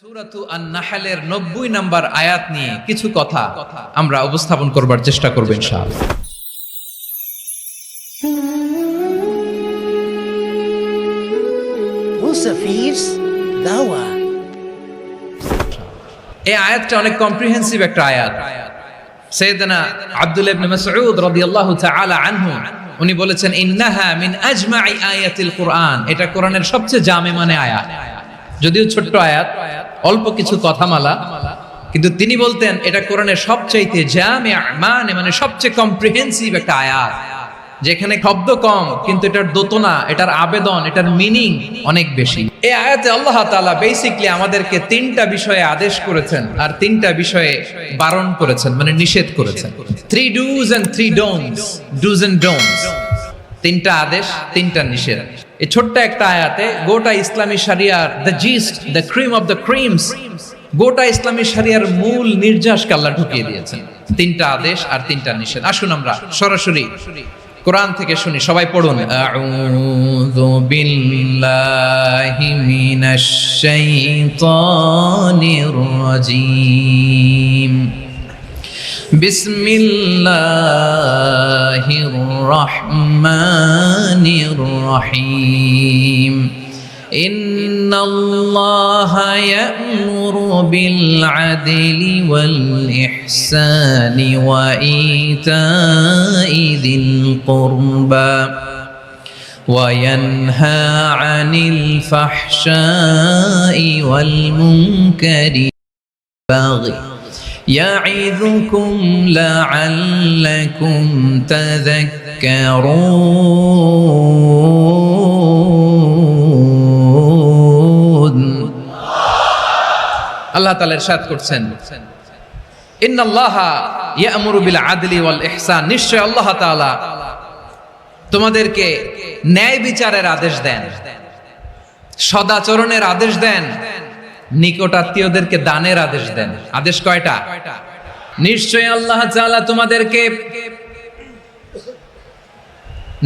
সূরাতু আন-নাহলের 90 নম্বর আয়াত নিয়ে কিছু কথা আমরা উপস্থাপন করবার চেষ্টা করব ইনশাআল্লাহ। মুসাফিরস দাওয়া। এই আয়াতটা অনেক কম্প্রিহেন্সিভ একটা আয়াত। সাইয়েদনা আব্দুল্লাহ ইবনে মাসউদ রাদিয়াল্লাহু তাআলা আনহু উনি বলেছেন, ইন্নাহা মিন আজমাই আয়াতিল কুরআন। এটা কোরআনের সবচেয়ে জামে মানে আয়াত। যদিও ছোট্ট আয়াত, অল্প কিছু কথামালা, কিন্তু তিনি বলতেন এটা কোরআনের সবচাইতে জামিআ মানে সবচেয়ে কম্প্রিহেন্সিভ একটা আয়াত, যেখানে শব্দ কম কিন্তু এটার দোতনা, এটার আবেদন, এটার মিনিং অনেক বেশি। এই আয়াতে আল্লাহ তাআলা বেসিক্যালি আমাদেরকে তিনটা বিষয়ে আদেশ করেছেন আর তিনটা বিষয়ে বারণ করেছেন, মানে নিষেধ করেছেন। 3 do's and 3 don'ts, do's and don'ts, তিনটা আদেশ, তিনটা নিষেধ। এই ছোট্ট একটা আয়াতে গোটা ইসলামী শরিয়ার the gist, the cream of the creams, গোটা ইসলামী শরিয়ার মূল নির্যাসকে আল্লাহ ঢুকিয়ে দিয়েছেন। তিনটা আদেশ আর তিনটা নিষেধ। আসুন আমরা সরাসরি কোরআন থেকে শুনি, সবাই পড়ুন। আউযু বিল্লাহি মিনাশ শাইতানির রাজীম। বিসমিল্লাহির রহমানির রহিম। ইন্নাল্লাহা ইয়া'মুরু বিল আদলি ওয়াল ইহসানি ওয়া ইতাই যিল কুরবা ওয়া ইয়ানহা আনিল ফাহশাই ওয়াল মুনকারি বাগি يعظكم لعلكم تذكرون। আল্লাহ তাআলা ইরশাদ করছেন, ইন্নাল্লাহা ইয়া'মুরু বিল আদলি ওয়াল ইহসান। নিশ্চয় আল্লাহ তাআলা তোমাদেরকে ন্যায় বিচারের আদেশ দেন, সদাচরণের আদেশ দেন, নিকট আত্মীয়দেরকে দানের আদেশ দেন। আদেশ কয়টা? নিশ্চয় আল্লাহ তাআলা তোমাদেরকে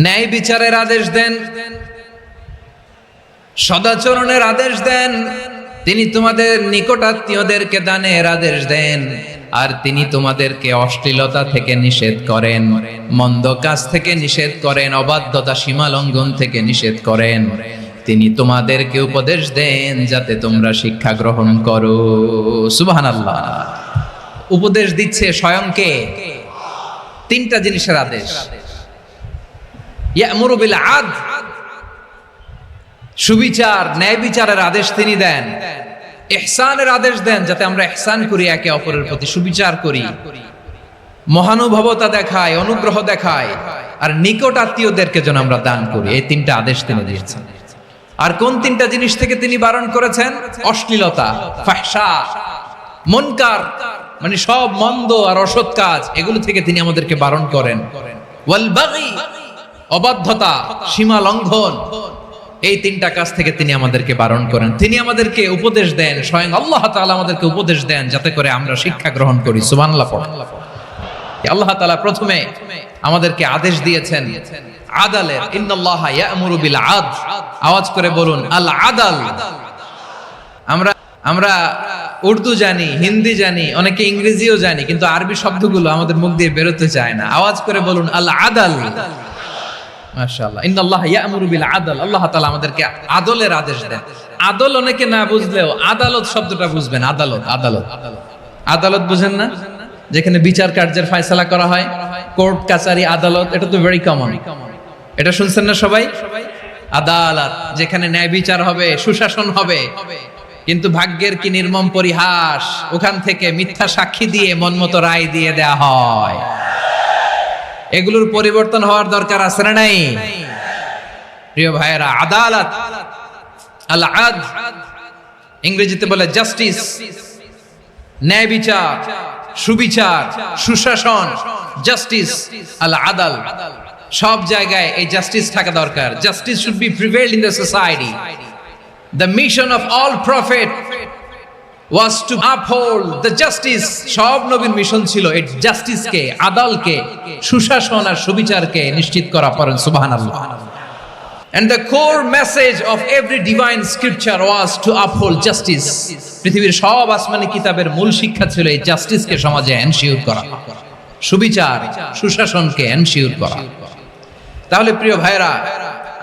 ন্যায় বিচারের আদেশ দেন, সদাচরণের আদেশ দেন, তিনি তোমাদের নিকট আত্মীয়দেরকে দানের আদেশ দেন, আর তিনি তোমাদেরকে অশ্লীলতা থেকে নিষেধ করেন, মন্দ কাজ থেকে নিষেধ করেন, অবাধ্যতা সীমা লঙ্ঘন থেকে নিষেধ করেন। তিনি তোমাদেরকে উপদেশ দেন যাতে তোমরা শিক্ষা গ্রহণ করো। সুবহানাল্লাহ। উপদেশ দিচ্ছে স্বয়ং কে? তিনটা জিনিসের আদেশ। ইয়া'মুরু বিল আদল, সুবিচার, ন্যায় বিচারের আদেশ তিনি দেন। ইহসানের আদেশ দেন, যাতে আমরা ইহসান করি, একে অপরের প্রতি সুবিচার করি, মহানুভবতা দেখায়, অনুগ্রহ দেখায়, আর নিকট আত্মীয়দেরকে যেন আমরা দান করি। এই তিনটা আদেশ তিনি দিয়েছেন। আর কোন তিনটা জিনিস থেকে তিনি বারণ করেছেন? অশ্লীলতা, ফাহশা, মুনকার, মানে সব মন্দ আর অসৎ কাজ, এগুলো থেকে তিনি আমাদেরকে বারণ করেন। ওয়াল বাগি, অবাধ্যতা, সীমা লঙ্ঘন, এই তিনটা কাজ থেকে তিনি আমাদেরকে বারণ করেন। তিনি আমাদেরকে উপদেশ দেন, স্বয়ং আল্লাহ তাআলা আমাদেরকে উপদেশ দেন যাতে করে আমরা শিক্ষা গ্রহণ করি। সুবহানাল্লাহ। আল্লাহ তাআলা প্রথমে আমাদেরকে আদেশ দিয়েছেন আদালের। ইন্নাল্লাহা ইয়া'মুরু বিল আদল। আওয়াজ করে বলুন আল আদল। আমরা উর্দু জানি, হিন্দি জানি, অনেকে ইংরেজিও জানি, কিন্তু আরবি শব্দগুলো আমাদের মুখ দিয়ে বেরোতে চায় না। আওয়াজ করে বলুন আল আদল। মাশাআল্লাহ। ইন্নাল্লাহা ইয়া'মুরু বিল আদল। আল্লাহ তাআলা আমাদেরকে আদলের আদেশ দেন। আদল অনেকে না বুঝলেও আদালত শব্দটা বুঝবেন। আদালত, আদালত, আদালত বুঝেন না? যেখানে বিচার কার্যের ফয়সালা করা হয়, কোর্ট কাচারি, আদালত, এটা তো ভেরি কমন। এটা শুনছেন না সবাই? আদালত, যেখানে ন্যায় বিচার হবে, সুশাসন হবে। কিন্তু ভাগ্যের কি নির্মম পরিহাস, ওখান থেকে মিথ্যা সাক্ষী দিয়ে মনমতো রায় দিয়ে দেয়া হয়। এগুলোর পরিবর্তন হওয়ার দরকার আছে না নাই? প্রিয় ভাইয়েরা, আদালত, আল আদল, ইংরেজিতে বলে জাস্টিস, ন্যায় বিচার, সুবিচার, সুশাসন, জাস্টিস, আল আদল, সব জায়গায় এই জাস্টিস থাকা দরকার। Justice should be prevailed in the society. The mission of all prophet was to uphold the justice. সব নবীর মিশন ছিল এই জাস্টিসকে, আদালকে, সুশাসন আর সুবিচারকে নিশ্চিত করা। পড়েন সুবহানাল্লাহ। And the core message of every divine scripture was to uphold justice. পৃথিবীর সব আসমানি কিতাবের মূল শিক্ষা ছিল এই জাস্টিসকে সমাজে এনশিওর করা, সুবিচার সুশাসনকে এনশিওর করা। তাহলে প্রিয় ভাইরা,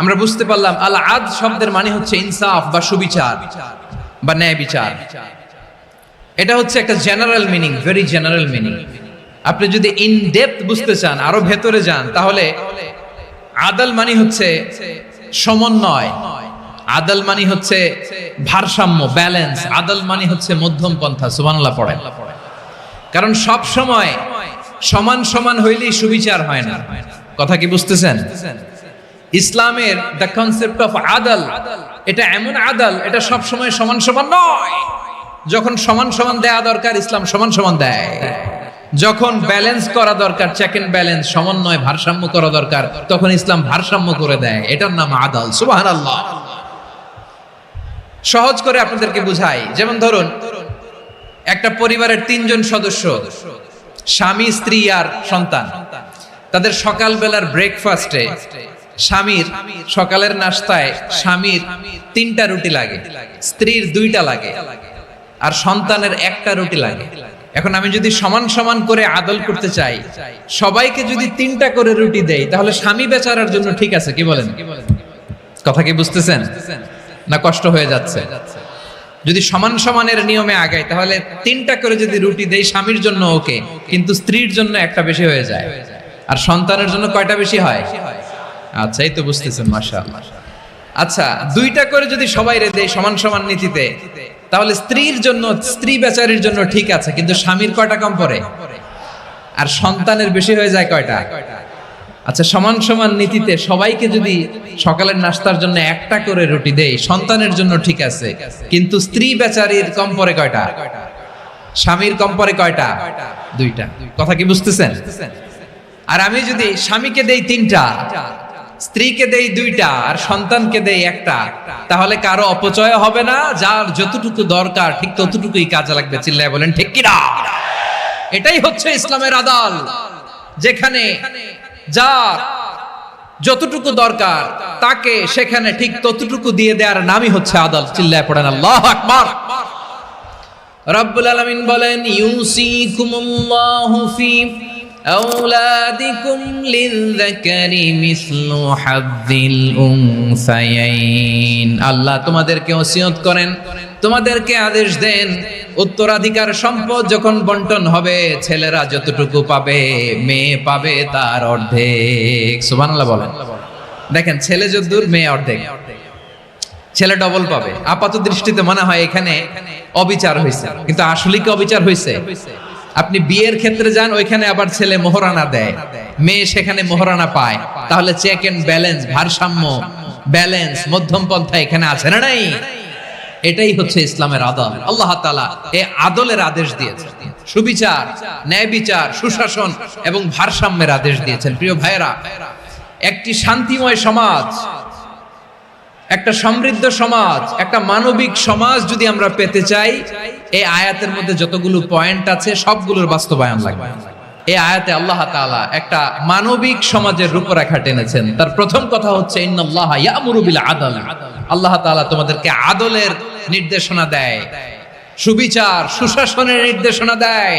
আমরা বুঝতে পারলাম আল আদল শব্দের মানে হচ্ছে ইনসাফ বা সুবিচার বা ন্যায় বিচার। এটা হচ্ছে একটা general meaning, very general meaning. আপনি যদি ইন ডেপথ বুঝতে চান, আরো ভেতরে যান, তাহলে আদল মানে হচ্ছে সমন্বয়, আদল মানে হচ্ছে ভারসাম্য, ব্যালেন্স। আদল মানে হচ্ছে মধ্যম পন্থা। সুবহানাল্লাহ পড়েন। কারণ সব সময় সমান সমান হইলেই সুবিচার হয় না। কথা কি বুঝতেছেন? ইসলামের দ্য কনসেপ্ট অফ আদল, এটা এমন আদল, এটা সব সময় সমান সমান নয়। যখন সমান সমান দেয়া দরকার, ইসলাম সমান সমান দেয়। যখন ব্যালেন্স করা দরকার, চেক এন্ড ব্যালেন্স, সমন্বয়, ভারসাম্য করা দরকার, তখন ইসলাম ভারসাম্য করে দেয়। এটার নাম আদল। সুবহানাল্লাহ। সহজ করে আপনাদেরকে বুঝাই, যেমন ধরুন একটা পরিবারের 3 জন সদস্য, স্বামী, স্ত্রী আর সন্তান। তাদের সকালবেলার ব্রেকফাস্টে স্বামীর সকালের নাস্তায় স্বামীর 3টা রুটি লাগে, স্ত্রীর 2টা লাগে, আর সন্তানের 1টা রুটি লাগে। এখন আমি যদি সমান সমান করে আদল করতে চাই, সবাইকে যদি 3টা করে রুটি দেই, তাহলে স্বামী বেচারার জন্য ঠিক আছে? কি বলেন? কথা কি বুঝতেছেন না কষ্ট হয়ে যাচ্ছে? যদি সমান সমানের নিয়মে আগাই, তাহলে 3টা করে যদি রুটি দেই স্বামীর জন্য ওকে, কিন্তু স্ত্রীর জন্য 1টা বেশি হয়ে যায়। আর সন্তানের জন্য কয়টা বেশি হয়? আচ্ছা, এই তো বুঝতেছেন, মাশাআল্লাহ। আচ্ছা, 2টা করে যদি সবাই দেই সমান সমান নীতিতে, তাহলে স্ত্রীর জন্য, স্ত্রী বেচারির জন্য ঠিক আছে, কিন্তু স্বামীর কয়টা কম পড়ে? আর সন্তানের বেশি হয়ে যায় কয়টা? আচ্ছা, সমান সমান নীতিতে সবাইকে যদি সকালের নাস্তার জন্য 1টা করে রুটি দেই, সন্তানের জন্য ঠিক আছে, কিন্তু স্ত্রী বেচারির কম পড়ে কয়টা? স্বামীর কম পড়ে কয়টা? 2টা। কথা কি বুঝতেছেন? আর আমি যদি স্বামীকে দেই 3টা, স্ত্রীকে দেই 2টা, আর সন্তানকে দেই 1টা, তাহলে কারো অপচয় হবে না। যার যতটুকু দরকার ঠিক ততটুকুই কাজে লাগবে। চিল্লায় বলেন ঠিক কি না? এটাই হচ্ছে ইসলামের আদল, যেখানে যার যতটুকু দরকার তাকে সেখানে ঠিক ততটুকু দিয়ে দেওয়ার নামই হচ্ছে আদল। চিল্লায় পড়েন আল্লাহু আকবার। রব্বুল আলামিন বলেন, ইউসিকুমুল্লাহু ফি আওলাদিকুম লিযযাকারি মিসলু হাযযিল উনসায়াইন। আল্লাহ তোমাদেরকে ওসিয়ত করেন, তোমাদেরকে আদেশ দেন, উত্তরাধিকার সম্পদ যখন বন্টন হবে, ছেলেরা যতটুকু পাবে, মেয়ে পাবে তার অর্ধেক। সুবহানাল্লাহ বলেন। দেখেন, ছেলে যতদূর, মেয়ে অর্ধেক, ছেলে ডবল পাবে। আপাত দৃষ্টিতে মনে হয় এখানে অবিচার হয়েছে, কিন্তু আসলে কি অবিচার হয়েছে? আপনি বিয়ের ক্ষেত্রে যান, ওইখানে আবার ছেলে মোহরানা দেয়, মেয়ে সেখানে মোহরানা পায়। তাহলে চেক এন্ড ব্যালেন্স, ভারসাম্য, ব্যালেন্স, মধ্যম পন্থা এখানে আছে না নাই? এটাই হচ্ছে ইসলামের আদল। আল্লাহ তাআলা এই আদলের আদেশ দিয়েছেন, সুবিচার, ন্যায় বিচার, সুশাসন এবং ভারসাম্যের আদেশ দিয়েছেন। প্রিয় ভাইরা, একটি শান্তিময় সমাজ, একটা সমৃদ্ধ সমাজ, একটা মানবিক সমাজ যদি আমরা পেতে চাই, এই আয়াতের মধ্যে যতগুলো পয়েন্ট আছে সবগুলোর বাস্তবায়ন লাগবে। এই আয়াতে আল্লাহ তাআলা একটা মানবিক সমাজের রূপরেখা টেনেছেন। তার প্রথম কথা হচ্ছে ইন্নাল্লাহা ইয়ামুরু বিল আদল। আল্লাহ তাআলা তোমাদেরকে আদলের নির্দেশনা দেয়, সুবিচার, সুশাসনের নির্দেশনা দেয়।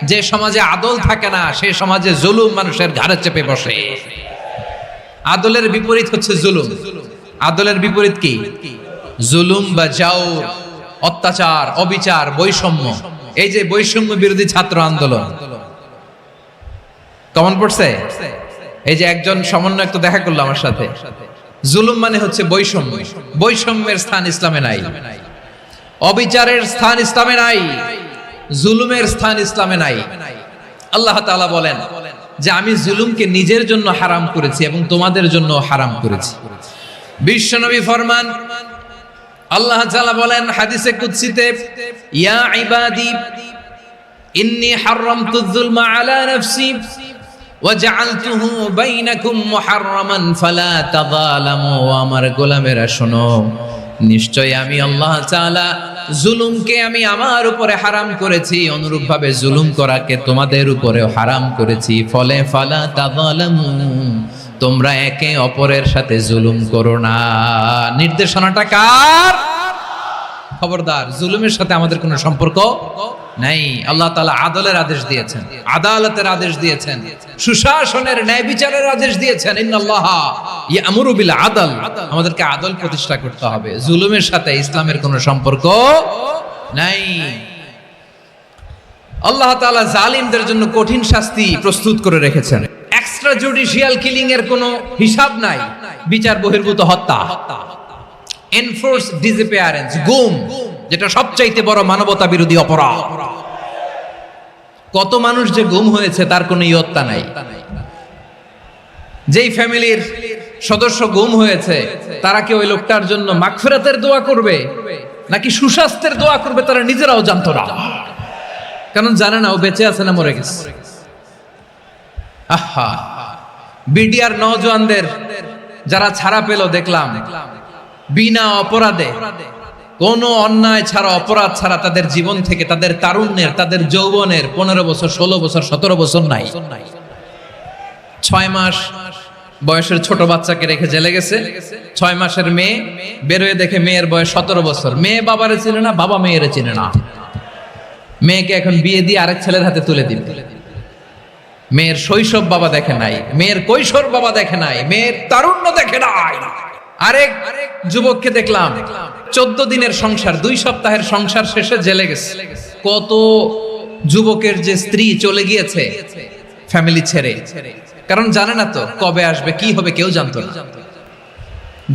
যে সমাজে আদল থাকে না, সেই সমাজে জুলুম মানুষের ঘাড়ে চেপে বসে। আদলের বিপরীত হচ্ছে জুলুম। আদলের বিপরীত কি? জুলুম বা জাওর, অত্যাচার, অবিচার, বৈষম্য। এই যে বৈষম্য বিরোধী ছাত্র আন্দোলন কমন পড়ছে? এই যে একজন সমন্বয়ক তো দেখা করলো আমার সাথে। জুলুম মানে হচ্ছে বৈষম্য। বৈষম্যের স্থান ইসলামে নাই, অবিচারের স্থান ইসলামে নাই, জুলুমের স্থান ইসলামে নাই। আল্লাহ তাআলা বলেন যে আমি জুলুমকে নিজের জন্য হারাম করেছি এবং তোমাদের জন্য হারাম করেছি। বিশ্বনবী ফরমান, আল্লাহ তাআলা বলেন হাদিসে কুদসিতে, ইয়া ইবাদি ইন্নী হারামতু যুলমা আলা নাফসি ওয়া জাআলতুহু বাইনাকুম মুহাররামান ফালা তাযালামু। আমার গোলামেরা শোনো, নিশ্চয় আমি আল্লাহ তাআলা জুলুমকে আমি আমার উপরে হারাম করেছি, অনুরূপভাবে জুলুম করাকে তোমাদের উপরেও হারাম করেছি। ফলে ফালা তাযালামু, তোমরা একে অপরের সাথে জুলুম করো না। নির্দেশনাটা কার? খবরদার, জুলুমের সাথে আমাদের কোনো সম্পর্ক নাই। আল্লাহ তাআলা আদলের আদেশ দিয়েছেন, আদালতের আদেশ দিয়েছেন, সুশাসনের, ন্যায় বিচারের আদেশ দিয়েছেন। ইন্নাল্লাহা ইয়ামুরু বিল আদল, আমাদেরকে আদল প্রতিষ্ঠা করতে হবে। জুলুমের সাথে ইসলামের কোনো সম্পর্ক নাই। আল্লাহ তাআলা জালিমদের জন্য কঠিন শাস্তি প্রস্তুত করে রেখেছেন। এক্সট্রা জুডিশিয়াল কিলিং এর কোনো হিসাব নাই। বিচার বহির্ভূত হত্যা, এনফোর্স ডিসঅ্যাপিয়ারেন্স, গুম, যেটা সবচাইতে বড় মানবতা বিরোধী অপরাধ। কত মানুষ যে গুম হয়েছে তার কোনো ইয়ত্তা নাই। যেই ফ্যামিলির সদস্য গুম হয়েছে তারা কি ওই লোকটার জন্য মাগফিরাতের দোয়া করবে নাকি সুস্বাস্থ্যের দোয়া করবে তারা নিজেরাও জানতো না, কারণ জানে না ও বেঁচে আছে না মরে গেছে। আহা, বিডিআর নওজওয়ানদের যারা ছাড়া পেল দেখলাম, বিনা অপরাধে, কোনো অন্যায় ছাড়া, অপরাধ ছাড়া তাদের জীবন থেকে, তাদের তারুণ্যের, তাদের যৌবনের 15 বছর, 16 বছর, 17 বছর নাই। 6 মাস বয়সের ছোট বাচ্চাকে রেখে জেলে গেছে। 6 মাসের মেয়ে বেরোয় দেখে মেয়ের বয়স 17 বছর। মেয়ে বাবারে চিনে না, বাবা মেয়েরে চিনে না। মেয়েকে এখন বিয়ে দিয়ে আরেক ছেলের হাতে তুলে দিবে। মেয়ের শৈশব বাবা দেখে নাই, মেয়ের কৈশোর বাবা দেখে নাই, মেয়ের তারুণ্য দেখে নাই। আরেক যুবককে দেখলাম 14 দিনের সংসার, 2 সপ্তাহের সংসার শেষে জেলে গেছে। কত যুবকের যে স্ত্রী চলে গিয়েছে ফ্যামিলি ছেড়ে, কারণ জানে না তো কবে আসবে, কি হবে, কেউ জানতো না।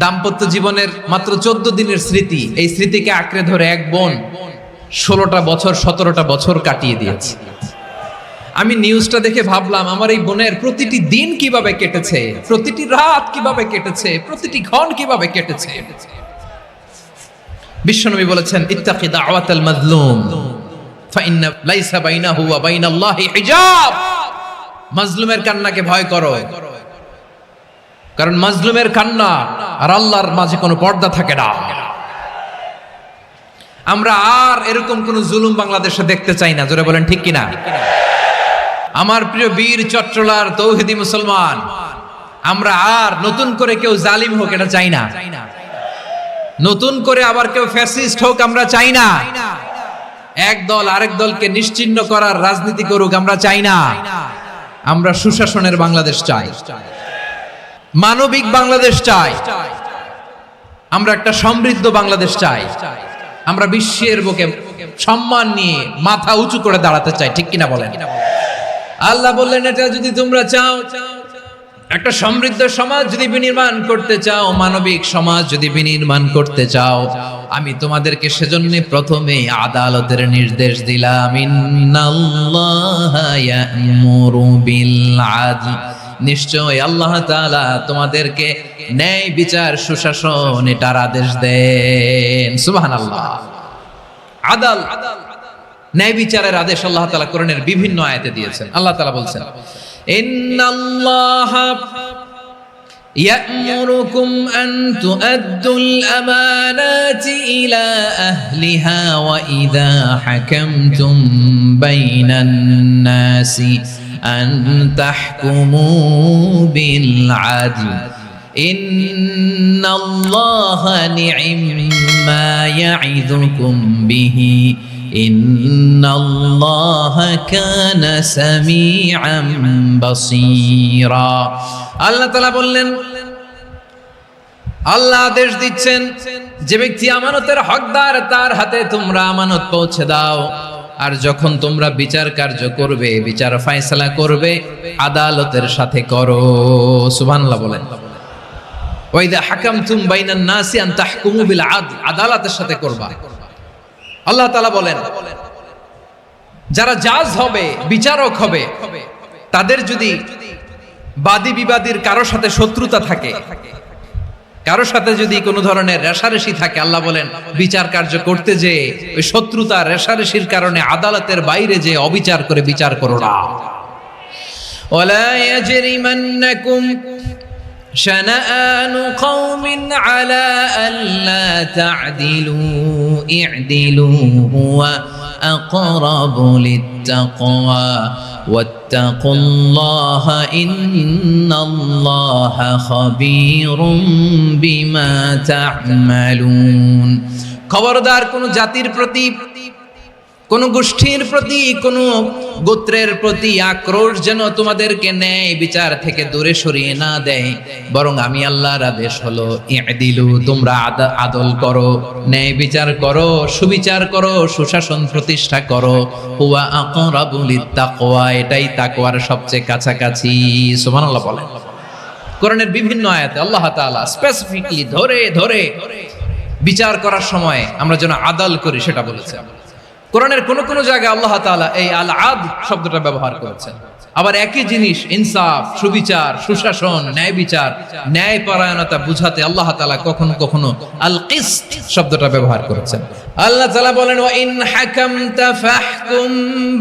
দাম্পত্য জীবনের মাত্র 14 দিনের স্মৃতি, এই স্মৃতিকে আঁকড়ে ধরে এক বোন 16টা বছর, 17টা বছর কাটিয়ে দিয়েছে। আমি নিউজটা দেখে ভাবলাম, আমার এই বোনের প্রতিটি দিন কিভাবে কেটেছে, প্রতিটি রাত কিভাবে কেটেছে, প্রতিটি ক্ষণ কিভাবে কেটেছে। বিশ্বনবী বলেছেন, ইত্তাকি দাওয়াতাল মাজলুম ফাইন্না লাইসা বাইনাহু ওয়া বাইনাল্লাহি হিজাব। মাজলুমের কান্নাকে ভয় করো, কারণ মাজলুমের কান্না আর আল্লাহর মাঝে কোনো পর্দা থাকে না। আমরা আর এরকম কোন জুলুম বাংলাদেশে দেখতে চাই না। জোরে বলেন ঠিক কিনা? আমার প্রিয় বীর চট্টলার তৌহিদি মুসলমান, আমরা আর নতুন করে কেউ জালিম হোক এটা চাই না। নতুন করে আবার কেউ ফ্যাসিস্ট হোক আমরা চাই না। এক দল আরেক দলকে নিশ্চিহ্ন করার রাজনীতি করুক আমরা চাই না। আমরা সুশাসনের বাংলাদেশ চাই, মানবিক বাংলাদেশ চাই, আমরা একটা সমৃদ্ধ বাংলাদেশ চাই। আমরা বিশ্বের বুকে সম্মান নিয়ে মাথা উঁচু করে দাঁড়াতে চাই, ঠিক কিনা বলেন? আল্লাহ বললেন, এটা যদি তোমরা চাও, একটা সমৃদ্ধ সমাজ যদি বিনির্মাণ করতে চাও, মানবিক সমাজ যদি বিনির্মাণ করতে চাও, আমি তোমাদেরকে সেজন্য প্রথমে আদালতের নির্দেশ দিলাম। ইন্নাল্লাহা ইয়া'মুরু বিল আদল, নিশ্চয় আল্লাহ তাআলা তোমাদেরকে ন্যায় বিচার, সুশাসন এটার আদেশ দেন। সুবহানাল্লাহ। আদাল, ন্যায় বিচারের আদেশ আল্লাহ তাআলা কোরআনের বিভিন্ন আয়াতে দিয়েছেন। আল্লাহ তাআলা বলছেন, ইন্নাল্লাহা ইয়া'মুরুকুম আন তুআদ্দুল আমানাতি ইলা আহলিহা ওয়া ইযা হাকামতুম বাইনান নাসি আন তাহকুমু বিল আদল ইন্নাল্লাহা নি'ম্মা ইয়া'iযুকুম বিহি ইন্নাল্লাহা কানা সামিআম বাসীরা। আল্লাহ তাআলা বললেন, আল্লাহ আদেশ দিচ্ছেন, যে ব্যক্তি আমানতের হকদার তার হাতে তোমরা আমানত পৌঁছে দাও। আর যখন তোমরা বিচার কার্য করবে, বিচার ফয়সালা করবে, আদালতের সাথে করো। সুবহানাল্লাহ বলেন। ওয়া ইযা হাকামতুম বাইনান নাসি আন তাহকুমু বিল আদল, আদালতের সাথে করবা। আল্লাহ তাআলা বলেন, যারা জাজ হবে, বিচারক হবে, তাদের যদি বাদী বিবাদীর কারোর সাথে শত্রুতা থাকে, কারোর সাথে যদি কোনো ধরনের রেষারেষি থাকে, আল্লাহ বলেন বিচার কার্য করতে যে ওই শত্রুতা রেষারেষির কারণে আদালতের বাইরে যে অবিচার করে বিচার করো না। ওয়ালা ইয়াজরিমান্নাকুম শানাআনু কওমিন আলা আল্লা তা'দিলু ই'দিলু হুয়া আকরাবু লিত্তাকওয়া ওয়াত্তাকুল্লাহা ইন্নাল্লাহা খাবীরুম বিমা তা'মালুন। খবরদার কোন জাতির প্রতি, কোন গোষ্ঠীর প্রতি, কোন গোত্রের প্রতি আক্রোশ যেন তোমাদেরকে ন্যায় বিচার থেকে দূরে সরিয়ে না দেয়, বরং আমি আল্লাহর আদেশ হলো ই'দিলু, তোমরা আদল করো, ন্যায় বিচার করো, সুবিচার করো, সুশাসন প্রতিষ্ঠা করো। হুয়া আকরাবু লিত্তাকওয়া, এটাই তাকওয়ার সবচেয়ে কাছাকাছি। সুবহানাল্লাহ বলেন। কোরআনের বিভিন্ন আয়াতে আল্লাহ তাআলা স্পেসিফিকলি ধরে ধরে বিচার করার সময় আমরা যেন আদল করি সেটা বলেছেন। কোরআনের কোন কোন জায়গায় আল্লাহ তাআলা এই আল আদল শব্দটা ব্যবহার করেছেন। আবার একই জিনিস ইনসাফ, সুবিচার, সুশাসন, ন্যায় বিচার, ন্যায় পরায়ণতা বুঝাতে আল্লাহ তাআলা কখনো কখনো আল কিসত শব্দটা ব্যবহার করেছেন। আল্লাহ তাআলা বলেন ওয়া ইন হাকামতা ফাহকুম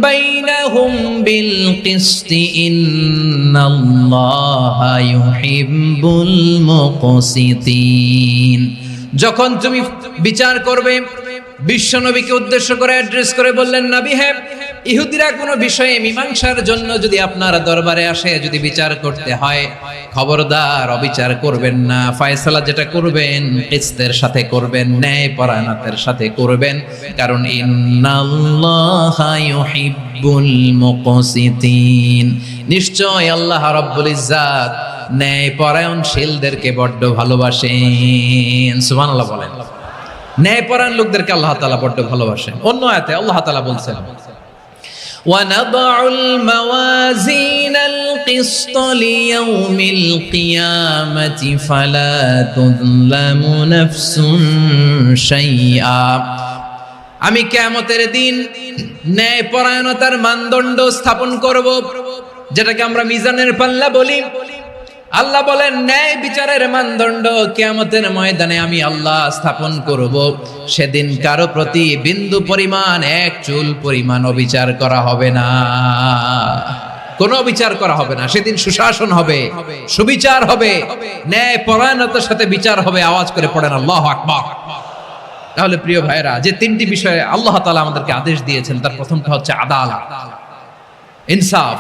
বাইনাহুম বিল কিসতি ইন্নাল্লাহা ইউহিব্বুল মুকসিতিন। যখন তুমি বিচার করবে, বিশ্বনবীকে উদ্দেশ্য করে অ্যাড্রেস করে বললেন, নবী হ্যাঁ, ইহুদিরা কোনো বিষয়ে মীমাংসার জন্য যদি আপনার দরবারে আসে, যদি বিচার করতে হয়, খবরদার অবিচার করবেন না। ফয়সালা যেটা করবেন কিসতের সাথে করবেন, ন্যায় পরায়ণতার সাথে করবেন, কারণ ইন্নাল্লাহা ইউহিব্বুল মুকসিতিন, নিশ্চয় আল্লাহ রাব্বুল ইজ্জাত ন্যায় পরায়ণশীলদেরকে বড্ড ভালোবাসেন। সুবহানাল্লাহ বলেন। ন্যায়পরায়ণ লোকদেরকে আল্লাহ তাআলা বড্ড ভালোবাসেন। অন্য আয়াতে আল্লাহ তাআলা বলছেন ওয়ানাদউল মাওয়াজিনাল কিসত লিয়াউমিল কিয়ামাতি ফালা তুযলামু নাফসুন শাইআ। আমি কিয়ামতের দিন ন্যায়পরায়ণতার মানদণ্ড স্থাপন করব, যেটাকে আমরা মিজানের পাল্লা বলি। আল্লাহ বলেন ন্যায় বিচারের মানদণ্ড কিয়ামতের ময়দানে আমি আল্লাহ স্থাপন করব। সেদিন কারো প্রতি বিন্দু পরিমাণ, এক চুল পরিমাণ অবিচার করা হবে না, কোনো বিচার করা হবে না। সেদিন সুশাসন হবে, সুবিচার হবে, ন্যায় পরায়ণতার সাথে বিচার হবে। আওয়াজ করে পড়েন আল্লাহু আকবার। তাহলে প্রিয় ভাইরা, যে তিনটি বিষয়ে আল্লাহ তাআলা আমাদেরকে আদেশ দিয়েছেন, তার প্রথমটা হচ্ছে আদালত, ইনসাফ,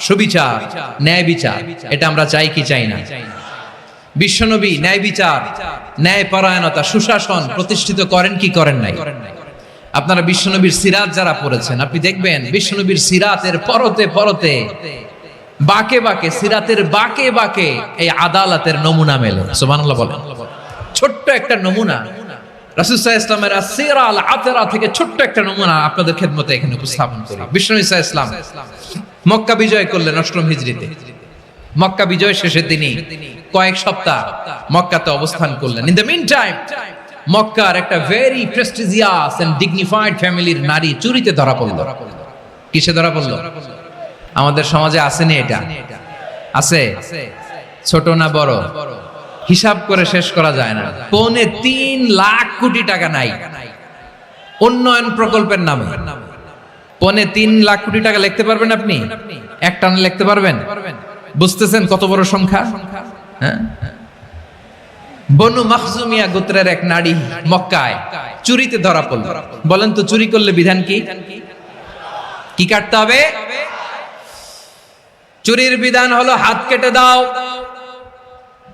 সুবিচার, ন্যায় বিচার। এটা আমরা চাই কি চাই না? বিশ্বনবী ন্যায় বিচার, ন্যায় পরায়ণতা, সুশাসন প্রতিষ্ঠিত করেন কি করেন নাই? আপনারা বিশ্বনবীর সিরাত যারা পড়েছেন, আপনি দেখবেন বিশ্বনবীর সিরাতের পরতে পরতে, বাকে বাকে, সিরাতের বাকে বাকে এই আদালতের নমুনা মেলে। সুবহানাল্লাহ বলেন। ছোট্ট একটা নমুনা রাসূল সাল্লাল্লাহু আলাইহি ওয়াসাল্লামের আসসিরা আল আতরা থেকে ছোট্ট একটা নমুনা আপনাদের খেদমতে এখানে উপস্থাপন করি। বিশ্বনবী সাল্লাল্লাহু আলাইহি ওয়াসাল্লাম মক্কা বিজয় করলেন ৮ম হিজরিতে। মক্কা বিজয় শেষে তিনি কয়েক সপ্তাহ মক্কাতে অবস্থান করলেন। ইন দ্য মিন টাইম মক্কার একটা ভেরি প্রেস্টিজিয়াস এন্ড ডিগনিফাইড ফ্যামিলির নারী চুরিতে ধরা পড়ল। কিসে ধরা পড়ল? আমাদের সমাজে আসেনি এটা? আছে? ছোট না বড়? হিসাব করে শেষ করা যায় না। ৩.৫ লাখ কোটি টাকা নাই উন্নয়ন প্রকল্পের নামে। ৩.৫ লাখ কোটি টাকা লিখতে পারবেন আপনি? এক টানে লিখতে পারবেন? বুঝতেছেন কত বড় সংখ্যা? হ্যাঁ, বনু মাখজুমিয়া গোত্রের এক নারী মক্কায় চুরিতে ধরা পড়ল। বলেন তো চুরি করলে বিধান কি? কি কাটতে হবে? চুরির বিধান হলো হাত কেটে দাও।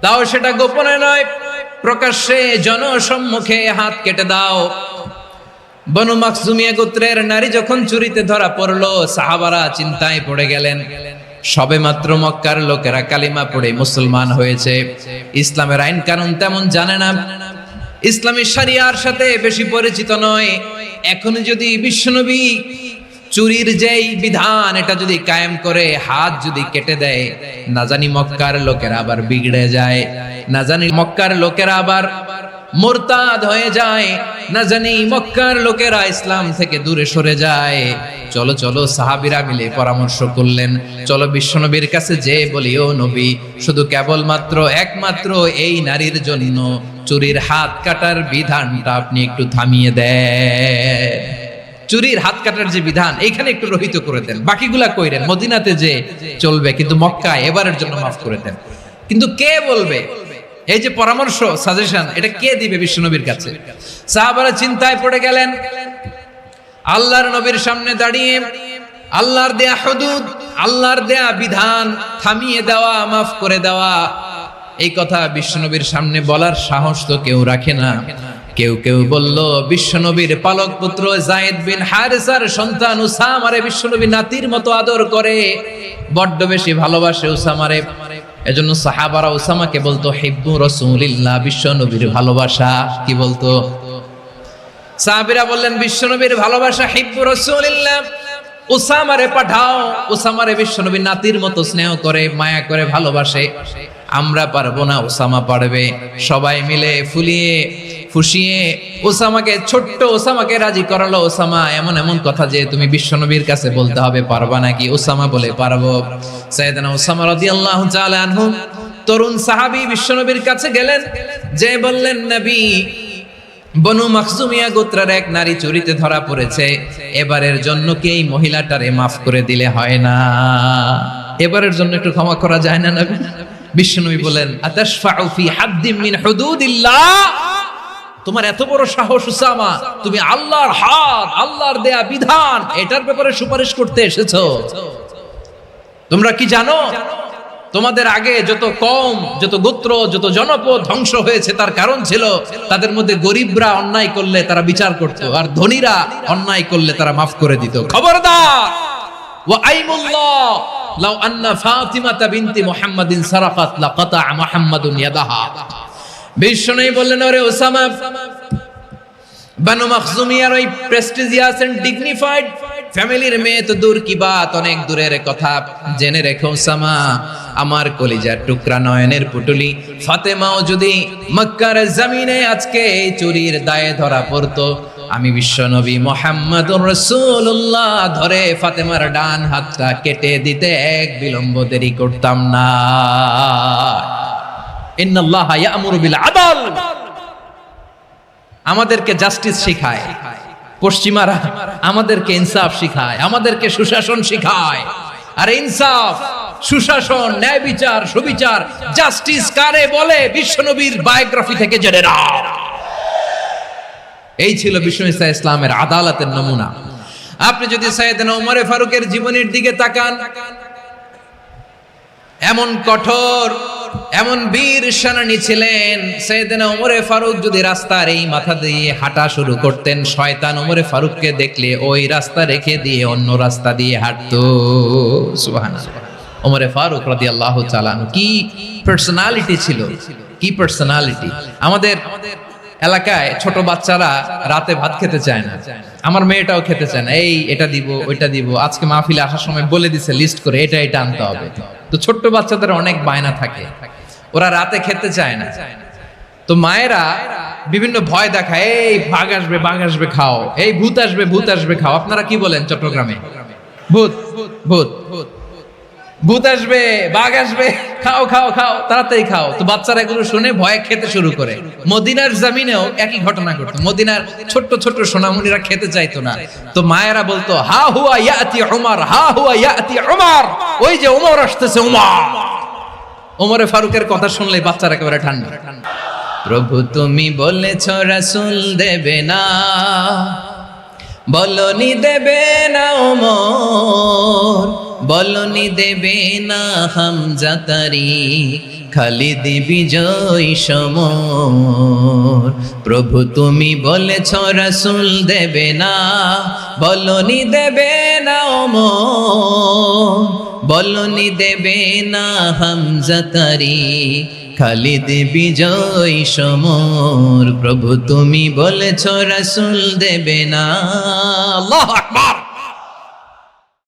দাও সেটা গোপনে নয়, প্রকাশ্যে জনসম্মুখে হাত কেটে দাও। বনু মাখজুমিয়া গোত্রের নারী যখন চুরিতে ধরা পড়লো, সাহাবারা চিন্তায় পড়ে গেলেন। সবেমাত্র মক্কার লোকেরা কালিমা পড়ে মুসলমান হয়েছে, ইসলামের আইন কানুন তেমন জানে না, ইসলামী শরিয়ার সাথে বেশি পরিচিত নয়। এখন যদি বিশ্বনবী চুরির যেই বিধান এটা যদি কায়েম করে হাত যদি কেটে দেয়, না জানি মক্কার লোকেরা আবার বিগড়ে যায়, না জানি মক্কার লোকেরা আবার মুরতাদ হয়ে যায়, না জানি মক্কার লোকেরা ইসলাম থেকে দূরে সরে যায়। চলো চলো সাহাবীরা মিলে পরামর্শ করলেন, চলো বিশ্বনবীর কাছে যে বলি, ও নবী, শুধু কেবলমাত্র একমাত্র এই নারীর জন্য চুরির হাত কাটার বিধানটা আপনি একটু থামিয়ে দেন। চুরির হাত কাটার যে বিধান এখানে একটু রহিত করে দেন, বাকিগুলা কইরেন মদিনাতে যে চলবে, কিন্তু মক্কায় এবারের জন্য মাফ করে দেন। কিন্তু কে বলবে? এই যে পরামর্শ, সাজেশন, এটা কে দিবে বিশ্বনবীর কাছে? সাহাবারা চিন্তায় পড়ে গেলেন। আল্লাহর নবীর সামনে দাঁড়িয়ে আল্লাহর দেয়া হুদুদ, আল্লাহর দেয়া বিধান থামিয়ে দেওয়া, মাফ করে দেওয়া, এই কথা বিশ্বনবীর সামনে বলার সাহস তো কেউ রাখে না। কেউ কেউ বলল বিশ্বনবীর পালক পুত্র যায়েদ বিন হারেসার সন্তান উসামারে বিশ্বনবী নাতির মতো আদর করে, বড্ড বেশি ভালোবাসে উসামারে। এজন্য সাহাবারা উসামাকে বলতো হিব্বু রাসূলিল্লাহ, বিশ্বনবীর ভালোবাসা। কি বলতো? সাহাবীরা বললেন বিশ্বনবীর ভালোবাসা হিব্বু রাসূলিল্লাহ, উসামারে পাঠাও। উসামারে বিশ্বনবী নাতির মতো স্নেহ করে, মায়া করে, ভালোবাসে। আমরা পারবো না, উসামা পারবে। সবাই মিলে ফুলিয়ে ফুসিয়ে ওসামাকে, ছোট্ট ওসামাকে রাজি করালো। ওসামা এমন এমন কথা যে তুমি বিশ্বনবীর কাছে বলতে হবে, পারবা নাকি? ওসামা বলে পারবো। সাইয়েদনা ওসামা রাদিয়াল্লাহু তাআলা আনহু তরুণ সাহাবী বিশ্বনবীর কাছে গেলেন, যে বললেন নবী, বনু মাখজুমিয়া গোত্রের এক নারী চুরিতে ধরা পড়েছে, এবারের জন্য কি এই মহিলাটারে মাফ করে দিলে হয় না? এবারের জন্য একটু ক্ষমা করা যায় না নবী? বিশ্বনবী বলেন আতাশফাউ ফি হাদ্দিম মিন হুদুদিল্লাহ, তোমার এত বড় সাহস উসামা, তুমি আল্লাহর হাদ, আল্লাহর দেয়া বিধান, এটার ব্যাপারে সুপারিশ করতে এসেছো? তোমরা কি জানো তোমাদের আগে যত কওম, যত গোত্র, যত জনপদ ধ্বংস হয়েছে তার কারণ ছিল তাদের মধ্যে গরিবরা অন্যায় করলে তারা বিচার করত, আর ধনীরা অন্যায় করলে তারা মাফ করে দিত। খবরদার! ওয়া আইমুল্লাহ লাউ আন্না ফাতিমাতা বিনতি মুহাম্মাদিন সারাকাত লাকাতা মুহাম্মাদুন ইয়াদাহা। বিশ্বনবী বললেন, ওরে ওসামা, বানু মাখজুমিয়ার ওই প্রেস্টিজিয়াস এন্ড ডিগনিফাইড ফ্যামিলির মেয়ে তো দূর কি বাত, অনেক দূরের কথা। জেনে রেখো ওসামা, আমার কলিজার টুকরা নয়নের পুটুলি ফাতেমাও যদি মক্কার জমিনে আজকে এই চুরির দায়ে ধরা পড়তো, আমি বিশ্বনবী মুহাম্মাদুর রাসূলুল্লাহ ধরে ফাতেমার ডান হাতটা কেটে দিতে এক বিলম্ব দেরি করতাম না। ইন্নাল্লাহা ইয়া'মুরু বিল আদল, আমাদেরকে জাস্টিস শিখায়। পশ্চিমারা আমাদেরকে ইনসাফ শিখায়, আমাদেরকে সুশাসন শিখায়। আর ইনসাফ, সুশাসন, ন্যায় বিচার, সুবিচার, জাস্টিস কারে বলে বিশ্বনবীর বায়োগ্রাফি থেকে জেনে নাও। এই ছিল বিশ্বনবী সাল্লাল্লাহু আলাইহি ইসলামের আদালতের নমুনা। আপনি যদি সাইয়েদনা ওমর ফারুকের জীবনের দিকে তাকান, এমন কঠোর, এমন বীর সেনানী ছিলেন। সাইয়েদনা ওমর ফারুক যদি রাস্তার এই মাথা দিয়ে হাঁটা শুরু করতেন, শয়তান ওমর ফারুককে দেখলে ওই রাস্তা রেখে দিয়ে অন্য রাস্তা দিয়ে হাঁটতো। সুবহানাল্লাহ। ওমর ফারুক রাদিয়াল্লাহু তাআলা কি পার্সোনালিটি ছিল, কি পার্সোনালিটি! আমাদের এলাকায় ছোট বাচ্চারা রাতে ভাত খেতে চায় না, আমার মেয়েটাও খেতে চায় না। এই এটা দিব, ওইটা দিব, আজকে মাহফিলে আসার সময় বলে দিছে লিস্ট করে এটা এটা আনতে হবে। তো ছোট্ট বাচ্চাদের অনেক বায়না থাকে, ওরা রাতে খেতে চায় না। তো মায়েরা বিভিন্ন ভয় দেখায়, এই বাঘ আসবে, বাঘ আসবে খাও, এই ভূত আসবে, ভূত আসবে খাও। আপনারা কি বলেন চট্টগ্রামে? ভূত, ভূত, ভূত আসবে, বাঘ আসবে, খাও খাও খাও, তাড়াতাড়ি খাও। তো বাচ্চারা এগুলো শুনে ভয়ে খেতে শুরু করে। মদিনার জমিনেও একই ঘটনা ঘটতো। মদিনার ছোট্ট ছোট্ট সোনামণিরা খেতে চাইতো না। তো মায়েরা বলতো, হা হুয়া ইয়াতি উমর, হা হুয়া ইয়াতি উমর, ওই যে উমর আসতেছে, উমর। ওমরে ফারুকের কথা শুনলে বাচ্চারা একেবারে ঠান্ডা। প্রভু তুমি বলেছ রাসূল দেবে না, বলনি দেবে না ওমর, বলনি দেবে না হামজা তারি, খালিদ বিজয় সমর। প্রভু তুমি বলেছ রাসূল দেবে না, বলনি দেবে না ওমর, বলনি দেবে না হামজা তারি, খালিদ বিজয় সমর। প্রভু তুমি বলেছ রাসূল দেবে না। আল্লাহু আকবার।